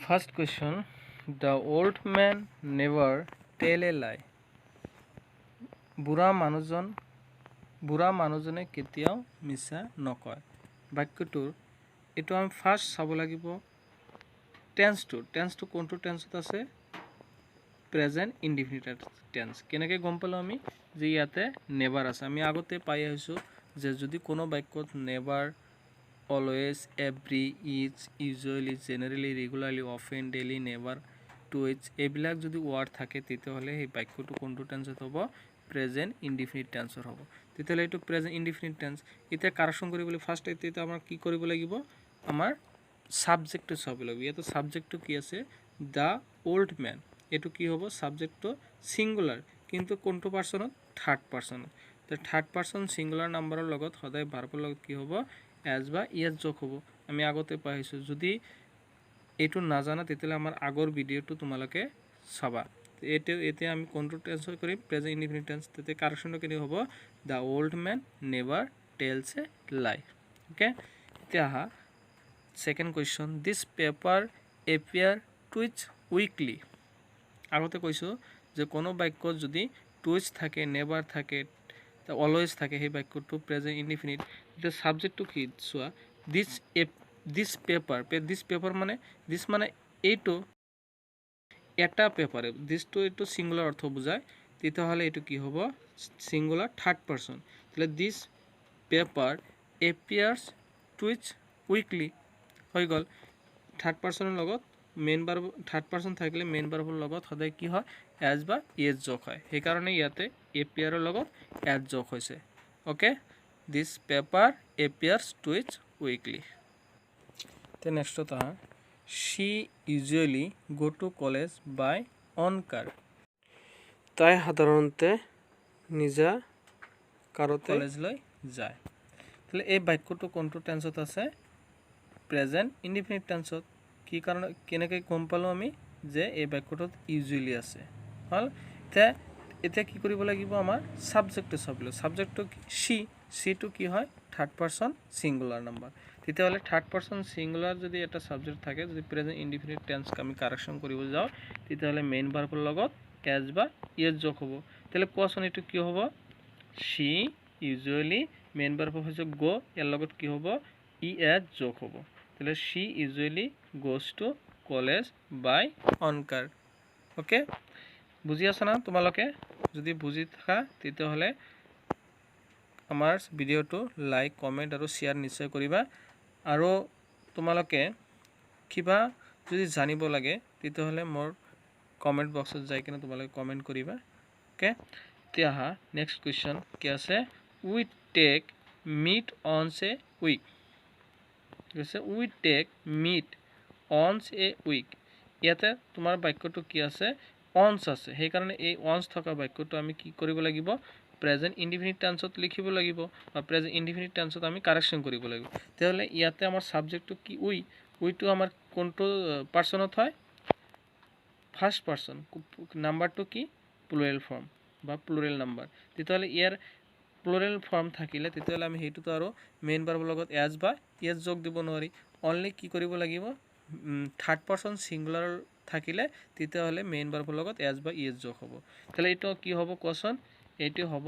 First question. The old man never tell a lie. বুঢ়া মানুহজনে কেতিয়াও মিছা নকয়। বাক্যটোৰ এইটো আমি ফাৰ্ষ্ট চাব লাগিব টেন্সটো কোনটো টেন্সত আছে প্ৰেজেন্ট ইনডিফিনিট টেন্স কেনেকৈ গম পালোঁ আমি যে ইয়াতে নেভাৰ আছে আমি আগতে পাই আহিছোঁ যে যদি কোনো বাক্যত never always every is usually generally regularly often daily never to its এইবিলাক যদি ৱাৰ্ড থাকে তেতিয়াহ'লে সেই বাক্যটো কোনটো টেন্সত হ'ব প্ৰেজেন্ট ইনডিফিনিট টেন্সৰ হ'ব তেতিয়াহ'লে এইটো প্ৰেজেন্ট ইনডিফিনিট টেন্স এতিয়া কাৰেকশ্যন কৰিবলৈ ফাৰ্ষ্ট এতিয়া আমাৰ কি কৰিব লাগিব আমাৰ সাবজেক্টটো চাব লাগিব ইয়াতে সাবজেক্টটো কি আছে দ্য ওল্ড ম্যান এইটো কি হ'ব সাবজেক্টটো সিঙ্গুলাৰ কিন্তু কোনটো পাৰ্সনত থাৰ্ড পাৰ্সনত তো থাৰ্ড পাৰ্সন সিঙ্গুলাৰ নাম্বাৰৰ লগত সদায় ভাৰ্বৰ লগত কি হ'ব এজ বা ইএস যোগ হ'ব আমি আগতে পাইছোঁ যদি এইটো নাজানা তেতিয়াহ'লে আমাৰ আগৰ ভিডিঅ'টো তোমালোকে চাবা এতিয়া আমি কোনটো টেন্সৰ কৰিম প্ৰেজেন্ট ইনডিফিনিট টেন্স তেতে কাৰেকশ্যনটো কেনে হ'ব the old man never tells a lie okay এতিয়া আহা second question this paper appear twice weekly আগতে কৈছোঁ যে কোনো বাক্যত যদি টুইটছ থাকে নেভাৰ থাকে অলৱেজ থাকে সেই বাক্যটো প্ৰেজেন্ট ইনডিফিনিট এতিয়া সাবজেক্টটো কি চোৱা দিস পেপাৰ মানে দিস মানে এইটো এটা পেপাৰে দিসটো এইটো সিঙ্গুলাৰ অৰ্থ বুজায় তেতিয়াহ'লে এইটো কি হ'ব সিঙ্গুলাৰ থাৰ্ড পাৰ্সন তাহলে দিস পেপাৰ এপিয়াৰ্স টুইটছ উইকলি হৈ গ'ল থাৰ্ড পাৰ্সনৰ লগত মেইন ভাৰ্ব থাৰ্ড পাৰ্সন থাকিলে মেইন ভাৰ্বৰ লগত সদায় কি হয় এজ বা ইএস যোগ হয় সেইকাৰণে ইয়াতে এপিয়াৰৰ লগত এজ যোগ হৈছে ওকে দিস পেপাৰ এপিয়াৰ্স টুইটছ উইকলি তে নেক্সটত আহা she usually go to college by own car তাই সাধাৰণতে নিজা কাৰতে কলেজলৈ যায় তাহলে এই বাক্যটো কোনটো টেন্সত আছে প্ৰেজেন্ট ইনডিফিনিট টেন্সত কি কাৰণ কেনেকৈ গম পালোঁ আমি যে এই বাক্যটোত ইউজুৱেলি আছে হল এতিয়া কি কৰিব লাগিব আমাৰ সাবজেক্টটো চাব লাগিব সাবজেক্টটো সিটো কি হয় থাৰ্ড পাৰ্সন সিঙ্গুলাৰ নাম্বাৰ তেতিয়াহ'লে থাৰ্ড পাৰ্সন সিঙ্গুলাৰ যদি এটা সাবজেক্ট থাকে যদি প্ৰেজেন্ট ইনডিফিনিট টেন্স আমি কাৰেকশ্যন কৰিব যাওঁ তেতিয়াহ'লে মেইন ভাৰ্বৰ লগত এজ বা ইএস যোগ হ'ব তেতিয়াহ'লে কোৱাচোন এইটো কি হ'ব সি ইউজুৱেলি মেইন ভাৰ্ব হৈছে গো ইয়াৰ লগত কি হ'ব ইএস যোগ হ'ব তাহলে she usually goes to college by own car okay বুজি আছা না তোমালোকে যদি বুজি থাকা তেতিয়াহ'লে আমাৰ ভিডিঅ'টো লাইক কমেণ্ট আৰু শ্বেয়াৰ নিশ্চয় কৰিবা আৰু তোমালোকে কিবা যদি জানিব লাগে তেতিয়াহ'লে মোৰ কমেণ্ট বক্সত যাই কিনে তোমালোকে কমেণ্ট কৰিবা ওকে এতিয়া আহা নেক্সট কুৱেশ্যন কি আছে we take meat once a week we take meat once a week ইয়াতে তোমাৰ বাক্যটো কি আছে অনছ আছে সেইকাৰণে এই অনছ থকা বাক্যটো আমি কি কৰিব লাগিব প্ৰেজেন্ট ইনডিফিনিট টেন্সত লিখিব লাগিব বা প্ৰেজেন্ট ইনডিফিনিট টেন্সত আমি কাৰেকশ্যন কৰিব লাগিব তেতিয়াহ'লে ইয়াতে আমাৰ সাবজেক্টটো কি উইটো আমাৰ কোনটো পাৰ্সনত হয় ফাৰ্ষ্ট পাৰ্সন নাম্বাৰটো কি প্লুৰেল ফৰ্ম বা প্লুৰেল নাম্বাৰ তেতিয়াহ'লে ইয়াৰ প্লুৰেল ফৰ্ম থাকিলে তেতিয়াহ'লে আমি সেইটোতো আৰু মেইন ভাৰ্বৰ লগত এজ বা ইএস যোগ দিব নোৱাৰি অনলি কি কৰিব লাগিব থাৰ্ড পাৰ্সন সিঙ্গুলাৰ থাকিলে তেতিয়াহ'লে মেইন ভাৰ্বৰ লগত এজ বা ইএস যোগ হ'ব তাহলে এইটো কি হ'ব কোৱাচোন এইটো হ'ব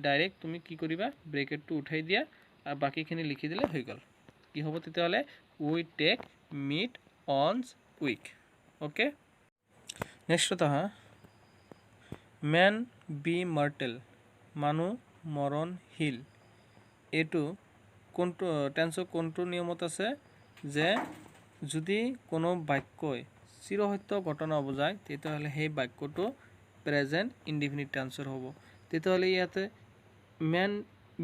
ডাইৰেক্ট তুমি কি কৰিবা ব্ৰেকেটটো উঠাই দিয়া আৰু বাকিখিনি লিখি দিলে হৈ গ'ল কি হ'ব তেতিয়াহ'লে we take meat once week okay নেক্সটত আহা মেন বি মাৰ্টেল মানুহ মৰণশীল এইটো কোনটো টেন্সৰ কোনটো নিয়মত আছে যে যদি কোনো বাক্যই চিৰসত্য ঘটনা বুজায় তেতিয়াহ'লে সেই বাক্যটো প্ৰেজেন্ট ইনডিফিনিট টেন্সৰ হ'ব তেতিয়াহ'লে ইয়াতে মেন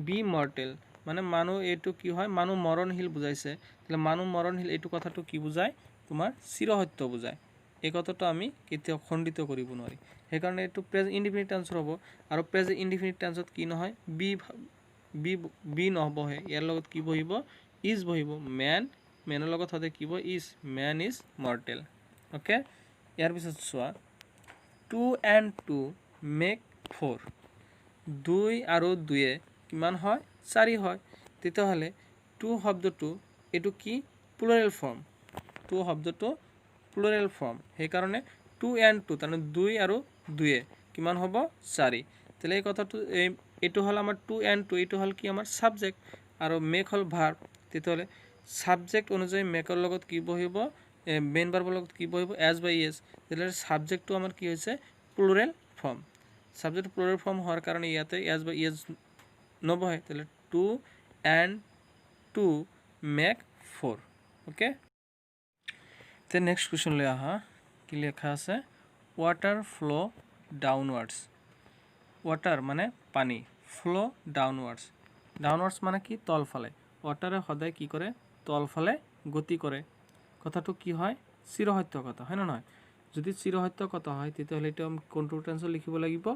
বি মৰ্টেল মানে মানুহ এইটো কি হয় মানুহ মৰণশীল বুজাইছে তাহলে মানুহ মৰণশীল এইটো কথাটো কি বুজায় তোমাৰ চিৰসত্য বুজায় এই কথাটো আমি কেতিয়াও খণ্ডিত কৰিব নোৱাৰি সেইকাৰণে এইটো প্ৰেজেন্ট ইনডিফিনিট টেন্সৰ হ'ব আৰু প্ৰেজেন্ট ইনডিফিনিট টেন্সত কি নহয় বি নহবহে ইয়াৰ লগত কি বহিব ইজ বহিব মেনৰ লগত সদায় কি is man is mortal okay ইয়াৰ পিছত চোৱা 2 and 2 মেক 4 2 আৰু 2 কিমান হয় 4 হয় তেতিয়াহ'লে 2 শব্দটো এইটো কি প্লুৰেল ফৰ্ম 2 শব্দটো প্লুৰেল ফৰ্ম সেইকাৰণে 2 and 2 তাৰমানে 2 আৰু 2 কিমান হ'ব 4 তেলে এই কথাটো এইটো হল আমাৰ 2 and 2 এইটো হল কি আমাৰ সাবজেক্ট আৰু মেক হল ভাৰ্ব তেতিয়াহলে সাবজেক্ট অনুযায়ী মেকৰ লগত কি বহিব মেইন ভাৰ্বৰ লগত কি বহিব এজ বাই এজ তেলে সাবজেক্টটো আমাৰ কি হৈছে plural form subject plural form হোৱাৰ কাৰণে ইয়াতে এজ বাই এজ নবহে তেলে 2 and 2 make 4 okay the next question ले आहा কি লেখা আছে water flow downwards water মানে পানী flow downwards মানে কি তলফালে ওয়াটারে সদায় কি করে তলফালে গতি করে কথাটো কি হয় চিৰসত্য কথা হয় না নহয় যদি চিৰসত্য কথা হয় তেতিয়াহলে এটা কোনটো টেন্সত লিখিব লাগিব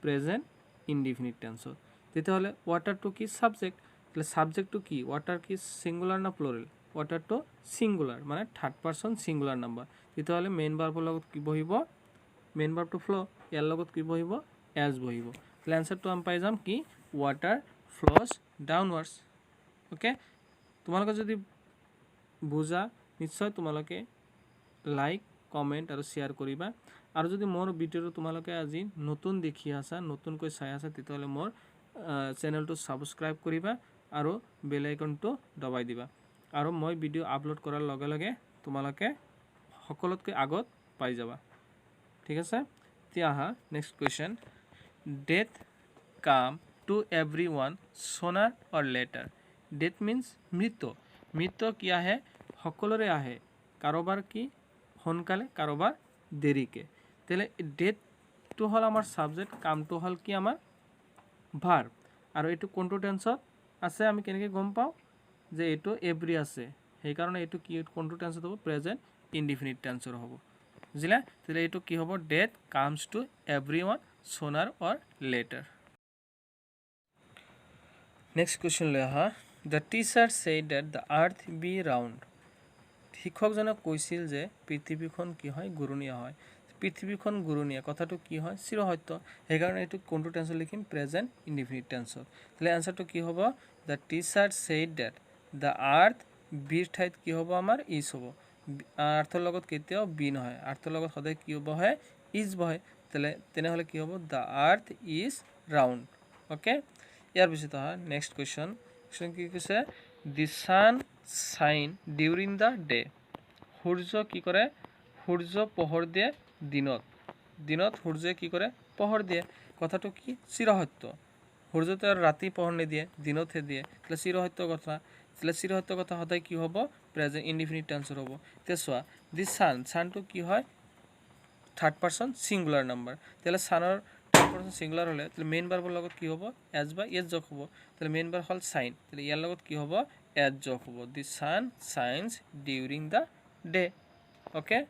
প্ৰেজেন্ট ইনডিফিনিট টেন্সত তেতিয়াহলে ওয়াটারটো কি সাবজেক্ট তাহলে সাবজেক্টটো কি ওয়াটার কি সিঙ্গুলার না প্লুরাল ওয়াটারটো সিঙ্গুলার মানে থার্ড পারসন সিঙ্গুলার নাম্বার তেতিয়াহলে মেইন ভাৰ্বৰ লগত কি বহিব মেইন ভাৰ্বটো ফ্লো ইয়াৰ লগত কি বহিব এজ বহিব তাহলে आंसरটো আমি পাই যাম কি ওয়াটার ফ্লোস ডাউনওয়ার্ডস ওকে তোমালোকে যদি বুজা নিশ্চয় তোমালোকে লাইক কমেন্ট আৰু শেয়াৰ কৰিবা আৰু যদি মোৰ ভিডিওটো তোমালোকে আজি নতুন দেখি আছা নতুনকৈ চাই আছা তেতিয়াহলে মোৰ চেনেলটো সাবস্ক্ৰাইব কৰিবা আৰু বেল আইকনটো দবাই দিবা আৰু মই ভিডিও আপলোড কৰাৰ লগে লগে তোমালোকে সকলোতকৈ আগত পাই যাবা ঠিক আছে এতিয়া next question death come to everyone sooner or later death means मृत्यु কি আহে সকলোৰে আহে কাৰোবাৰ কি সোনকালে কাৰোবাৰ দেৰিকে তেলে ডেথটো হল আমাৰ সাবজেক্ট কামটো হল কি আমাৰ ভাৰ্ব আৰু এটো কোনটো টেন্সত আছে আমি কেনেকৈ গম পাও যে এটো এভরি আছে সেই কাৰণে এটো কি কোনটো টেন্সত হ'ব প্ৰেজেন্ট ইনডিফিনিট টেন্সৰ হ'ব বুজিলা তেলে এটো কি হ'ব ডেথ কামস টু এভরিवन সোনার और लेटर नेक्स्ट क्वेश्चन ले आहा the teacher said that the earth be round শিক্ষকজনে কৈছিল যে পৃথিৱীখন কি হয় ঘূৰণীয়া হয় পৃথিৱীখন ঘূৰণীয়া কথাটো কি হয় চিৰসত্য সেইকাৰণে এটো কোনটো টেন্সত লিখিম প্ৰেজেন্ট ইনডিফিনিট টেন্সত তাহলে आंसरটো কি হ'ব the teacher said that the earth be ঠাইত কি হ'ব আমাৰ ইজ হ'ব আৰ্থৰ লগত কেতিয়াও বি নহয় আৰ্থৰ লগত সদায় কি হ'ব হয় ইজ বহে তাহলে তেনেহলে কি হ'ব the earth is round okay ইয়াৰ পিছত নেক্সট কোৱেশ্চন কি কৈছে the sun shine during the day সূৰ্য কি কৰে সূৰ্য পোহৰ দিয়ে দিনত সূৰ্যই কি কৰে পোহৰ দিয়ে কথাটো কি চিৰসত্য সূৰ্যতে আৰু ৰাতি পোহৰ নিদিয়ে দিনতহে দিয়ে তাহলে চিৰসত্য কথা সদায় কি হ'ব প্ৰেজেন্ট ইনডিফিনিট টেন্সৰ হ'ব তে চোৱা দি সানটো কি হয় থাৰ্ড পাৰসন সিঙ্গুলাৰ নাম্বাৰ তাহলে সানৰ থাৰ্ড পাৰসন সিঙ্গুলাৰ হলে তাহলে মেইন ভাৰ্বৰ লগত কি হ'ব এজ বা এজ যোগ হ'ব তাহলে মেইন ভার্ব হল সাইন তাহলে ইয়াৰ লগত কি হ'ব এজ যোগ হ'ব the sun shines during the day okay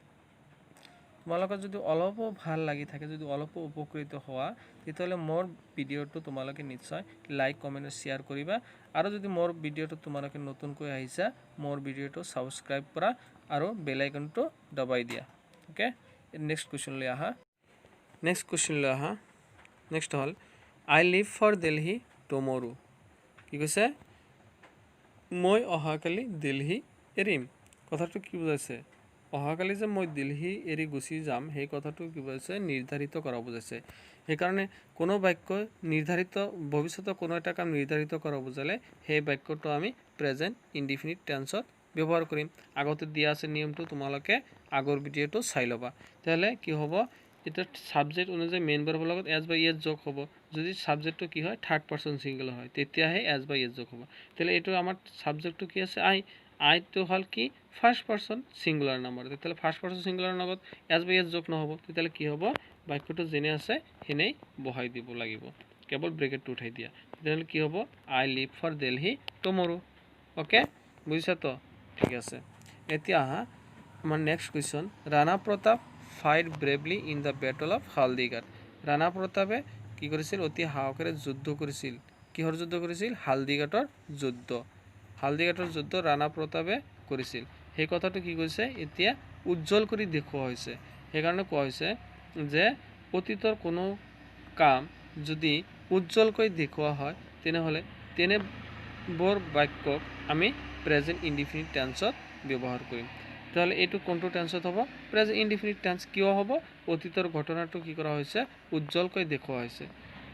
তোমালোকৰ যদি অলপো ভাল লাগি থাকে যদি অলপো উপকৃত হোৱা তেতিয়াহলে মোৰ ভিডিওটো তোমালোকে নিশ্চয় লাইক কমেন্ট আৰু শেয়াৰ কৰিবা আৰু যদি মোৰ ভিডিওটো তোমালোকে নতুনকৈ আহিছা মোৰ ভিডিওটো সাবস্ক্ৰাইব কৰা আৰু বেল আইকনটো দবাই দিয়া ওকে नेक्स्ट क्वेश्चन ले आहा नेक्स्ट हल I live for Delhi tomorrow কি কৈছে মই অহাকালি দিল্লী এৰিম কথাটো কি বুজাইছে অহাকালি যে মই দিল্লী এৰি গুচি যাম সেই কথাটো কি বুজাইছে নিৰ্ধাৰিত কৰা বুজাইছে সেইকাৰণে কোনো বাক্য নিৰ্ধাৰিত ভৱিষ্যতৰ কোনো এটা কাম নিৰ্ধাৰিত কৰা বুজালে সেই বাক্যটো আমি প্ৰেজেন্ট ইনডিফিনিট টেন্সত ব্যৱহাৰ কৰিম আগতে দিয়া আছে নিয়মটো তোমালোকে আগৰ ভিডিওটো চাই লবা তাহলে কি হ'ব এটা সাবজেক্ট অনুযায়ী মেইন ভাৰ্বৰ লগত এজ বা এজ যোগ হ'ব যদি সাবজেক্টটো কি হয় থার্ড পারসন সিঙ্গুলার হয় তেতিয়াহে এজ বা এজ যোগ হ'ব তাহলে এটো আমাৰ সাবজেক্টটো কি আছে আই তো হল কি ফার্স্ট পারসন সিঙ্গুলার নাম্বার তাহলে ফার্স্ট পারসন সিঙ্গুলার লগত এজ বা এজ যোগ নহব তেতিয়াহলে কি হ'ব বাক্যটো যেনে আছে হেনেই বহাই দিব লাগিব কেৱল ব্ৰেকেটটো উঠাই দিয়া তেতিয়াহলে কি হ'ব I leave for Delhi tomorrow okay বুজিছা তো ঠিক আছে এতিয়া আমার next question Rana Pratap fight bravely in the battle of Haldighat Rana প্রতাপে কি করেছিল অতি সাহসেৰে যুদ্ধ কৰিছিল কিহৰ যুদ্ধ কৰিছিল হালদিঘাটৰ যুদ্ধ ৰানা প্ৰতাপে কৰিছিল সেই কথাটো কি কৈছে এতিয়া উজ্জ্বল কৰি দেখুওৱা হৈছে সেইকাৰণে কোৱা হৈছে যে অতীতৰ কোনো কাম যদি উজ্জ্বলকৈ দেখুওৱা হয় তেনেহলে তেনে বৰ বাক্যক আমি প্ৰেজেন্ট ইনডিফিনিট টেন্সত ব্যৱহাৰ কৰিম তেতিয়াহ'লে এইটো কোনটো টেন্সত হ'ব প্ৰেজেন্ট ইনডিফিনিট টেন্স কিয় হ'ব অতীতৰ ঘটনাটো কি কৰা হৈছে উজ্জ্বলকৈ দেখুওৱা হৈছে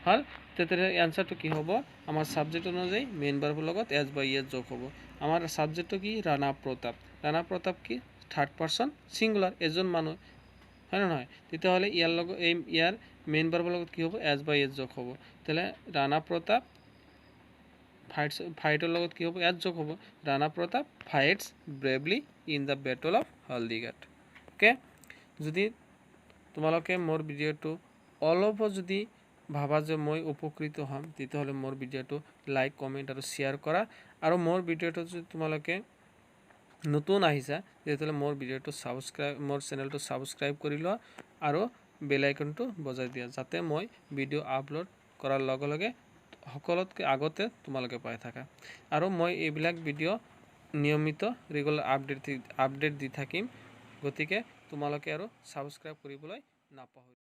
হল তেতিয়াহ'লে এনসাৰটো কি হ'ব আমাৰ সাবজেক্ট অনুযায়ী মেইন ভাৰ্বৰ লগত এজ বা ইয়েজ যোগ হ'ব আমাৰ সাবজেক্টটো কি ৰাণা প্ৰতাপ কি থাৰ্ড পাৰ্সন সিঙ্গুলাৰ এজন মানুহ হয় না নহয় তেতিয়াহ'লে ইয়াৰ মেইন ভাৰ্বৰ লগত কি হ'ব এজ বা ইয়েজ যোগ হ'ব তেতিয়াহ'লে ৰাণা প্ৰতাপ ফাইটৰ লগত কি হ'ব এজ যোগ হ'ব Rana Pratap fights bravely in the battle of Haldighat okay যদি তোমালোকে মোৰ ভিডিঅ'টো অলপ যদি ভাবা যে মই উপকৃত হ'ম তেতিয়াহ'লে মোৰ ভিডিঅ'টো লাইক কমেণ্ট আৰু শ্বেয়াৰ কৰা আৰু মোৰ ভিডিঅ'টো যদি তোমালোকে নতুন আহিছা তেতিয়াহ'লে মোৰ ভিডিঅ'টো মোৰ চেনেলটো ছাবস্ক্ৰাইব কৰি লোৱা আৰু বেল আইকনটো বজাই দিয়া যাতে মই ভিডিঅ' আপলোড কৰাৰ লগে লগে সকলোতকৈ আগতে তোমালোকে পাই থাকা আৰু মই এইবিলাক ভিডিঅ' নিয়মিত ৰেগুলাৰ আপডেট দি থাকিম গতিকে তোমালোকে আৰু ছাবস্ক্ৰাইব কৰিবলৈ নাপাহৰিবা